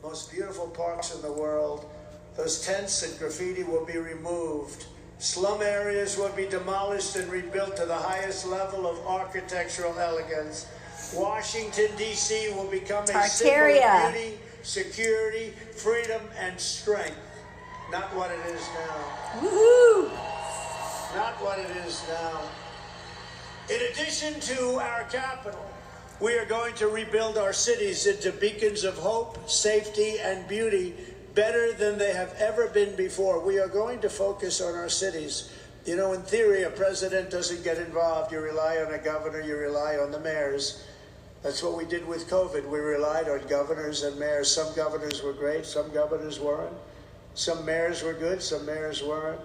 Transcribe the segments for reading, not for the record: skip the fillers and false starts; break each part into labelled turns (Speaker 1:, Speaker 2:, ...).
Speaker 1: most beautiful parks in the world. Those tents and graffiti will be removed. Slum areas will be demolished and rebuilt to the highest level of architectural elegance. Washington, D.C. will become a symbol of beauty, security, freedom, and strength. Not what it is now.
Speaker 2: Woohoo!
Speaker 1: Not what it is now. In addition to our capital, we are going to rebuild our cities into beacons of hope, safety, and beauty better than they have ever been before. We are going to focus on our cities. You know, in theory, a president doesn't get involved. You rely on a governor, you rely on the mayors. That's what we did with COVID. We relied on governors and mayors. Some governors were great, some governors weren't. Some mayors were good, some mayors weren't.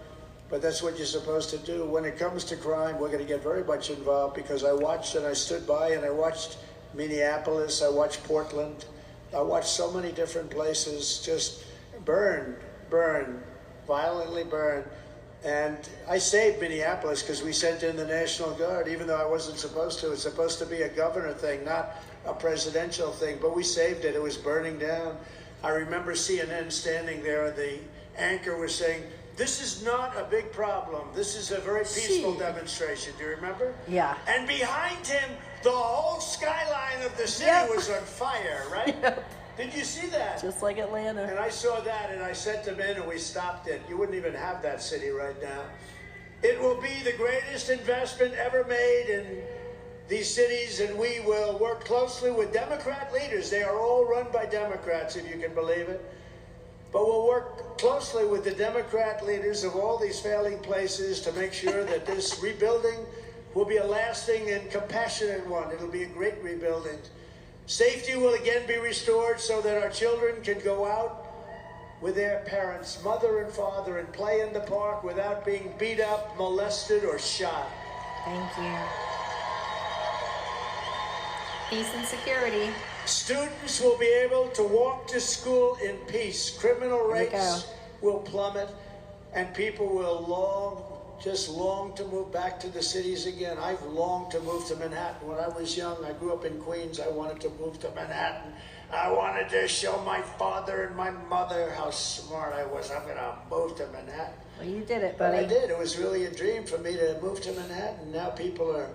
Speaker 1: But that's what you're supposed to do. When it comes to crime, we're going to get very much involved, because I watched and I stood by and I watched Minneapolis, I watched Portland, I watched so many different places just burn, violently burn. And I saved Minneapolis because we sent in the National Guard, even though I wasn't supposed to. It's supposed to be a governor thing, not a presidential thing, but we saved it. It was burning down. I remember CNN standing there, and the anchor was saying, "This is not a big problem. This is a very peaceful demonstration." Do you remember?
Speaker 2: Yeah.
Speaker 1: And behind him, the whole skyline of the city was on fire, right?
Speaker 2: Yep.
Speaker 1: Did you see that?
Speaker 2: Just like Atlanta.
Speaker 1: And I saw that, and I sent them in, and we stopped it. You wouldn't even have that city right now. It will be the greatest investment ever made in these cities, and we will work closely with Democrat leaders. They are all run by Democrats, if you can believe it. But we'll work closely with the Democrat leaders of all these failing places to make sure that this rebuilding will be a lasting and compassionate one. It'll be a great rebuilding. Safety will again be restored so that our children can go out with their parents, mother and father, and play in the park without being beat up, molested, or shot.
Speaker 2: Thank you. Peace and security.
Speaker 1: Students will be able to walk to school in peace. Criminal rates will plummet, and people will just long to move back to the cities again. I've longed to move to Manhattan. When I was young, I grew up in Queens. I wanted to move to Manhattan. I wanted to show my father and my mother how smart I was. I'm going to move to Manhattan.
Speaker 2: Well, you did it, buddy.
Speaker 1: But I did. It was really a dream for me to move to Manhattan. Now people are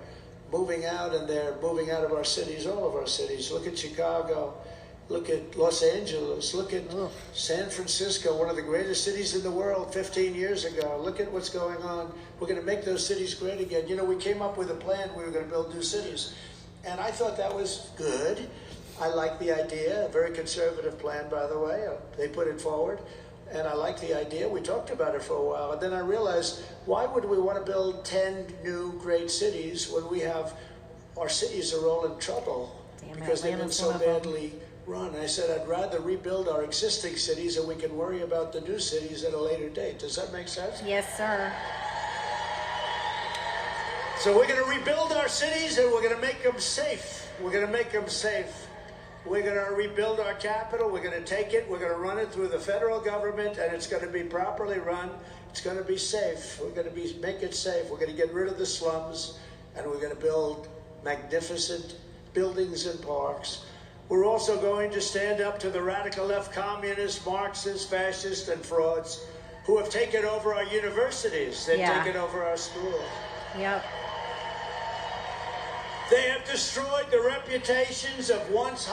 Speaker 1: moving out, and they're moving out of our cities, all of our cities. Look at Chicago. Look at Los Angeles. Look at San Francisco, one of the greatest cities in the world 15 years ago. Look at what's going on. We're going to make those cities great again. You know, we came up with a plan. We were going to build new cities. And I thought that was good. I like the idea. A very conservative plan, by the way. They put it forward. And I like the idea. We talked about it for a while. And then I realized, why would we want to build 10 new great cities when we have, our cities are all in trouble because they've been so badly run? I said, I'd rather rebuild our existing cities, and we can worry about the new cities at a later date. Does that make sense?
Speaker 2: Yes, sir.
Speaker 1: So we're going to rebuild our cities, and we're going to make them safe. We're going to make them safe. We're going to rebuild our capital. We're going to take it. We're going to run it through the federal government, and it's going to be properly run. It's going to be safe. We're going to make it safe. We're going to get rid of the slums, and we're going to build magnificent buildings and parks. We're also going to stand up to the radical left communists, Marxists, fascists, and frauds who have taken over our universities. They've taken over our schools.
Speaker 2: Yep.
Speaker 1: They have destroyed the reputations of once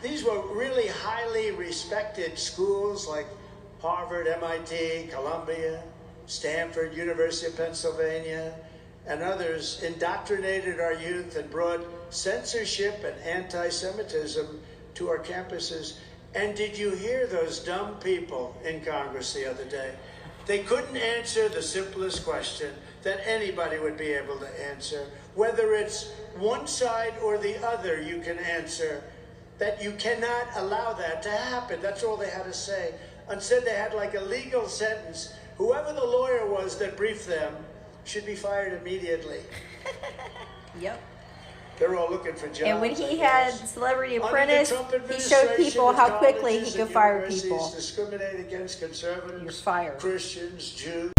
Speaker 1: these were really highly respected schools like Harvard, MIT, Columbia, Stanford, University of Pennsylvania, and others indoctrinated our youth and brought censorship and anti-Semitism to our campuses. And did you hear those dumb people in Congress the other day? They couldn't answer the simplest question that anybody would be able to answer. Whether it's one side or the other, you can answer that you cannot allow that to happen. That's all they had to say. Instead, they had like a legal sentence. Whoever the lawyer was that briefed them should be fired immediately.
Speaker 2: Yep.
Speaker 1: They're all looking for jobs.
Speaker 2: And when he had Celebrity Apprentice, he showed people how quickly he could fire people.
Speaker 1: Discriminate against conservatives,
Speaker 2: You're fired.
Speaker 1: Christians, Jews.